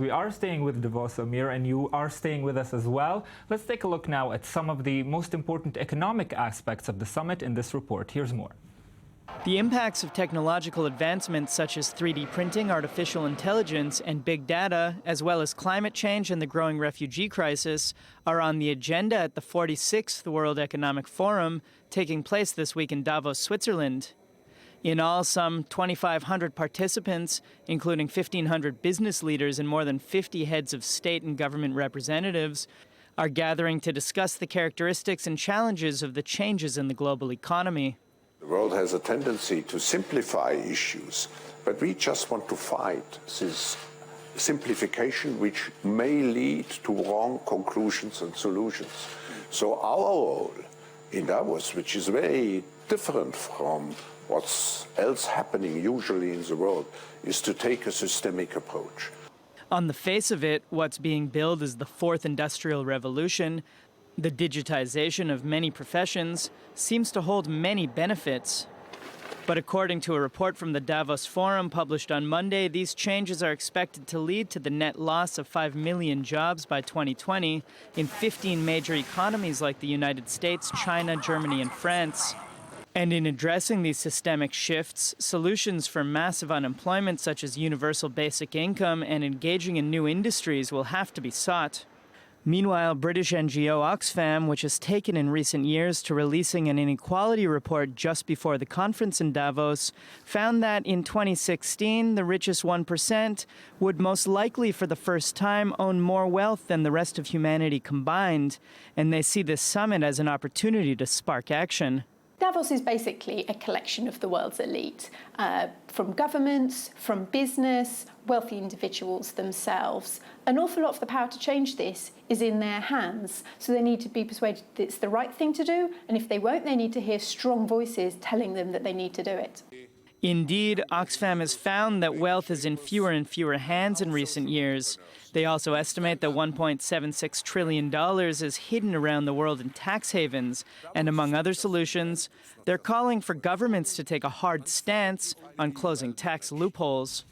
we are staying with Davos, Amir, and you are staying with us as well. Let's take a look now at some of the most important economic aspects of the summit in this report. Here's more. The impacts of technological advancements such as 3D printing, artificial intelligence, and big data, as well as climate change and the growing refugee crisis, are on the agenda at the 46th World Economic Forum, taking place this week in Davos, Switzerland. In all, some 2,500 participants, including 1,500 business leaders and more than 50 heads of state and government representatives, are gathering to discuss the characteristics and challenges of the changes in the global economy. The world has a tendency to simplify issues, but we just want to fight this simplification which may lead to wrong conclusions and solutions. So our role in Davos, which is very different from what's else happening usually in the world, is to take a systemic approach. On the face of it, what's being billed as the fourth industrial revolution, the digitization of many professions, seems to hold many benefits. But according to a report from the Davos Forum published on Monday, these changes are expected to lead to the net loss of 5 million jobs by 2020 in 15 major economies like the United States, China, Germany, and France. And in addressing these systemic shifts, solutions for massive unemployment such as universal basic income and engaging in new industries will have to be sought. Meanwhile, British NGO Oxfam, which has taken in recent years to releasing an inequality report just before the conference in Davos, found that in 2016, the richest 1% would most likely for the first time own more wealth than the rest of humanity combined, and they see this summit as an opportunity to spark action. Davos is basically a collection of the world's elite, from governments, from business, wealthy individuals themselves. An awful lot of the power to change this is in their hands, so they need to be persuaded that it's the right thing to do, and if they won't, they need to hear strong voices telling them that they need to do it. Indeed, Oxfam has found that wealth is in fewer and fewer hands in recent years. They also estimate that $1.76 trillion is hidden around the world in tax havens, and among other solutions, they're calling for governments to take a hard stance on closing tax loopholes.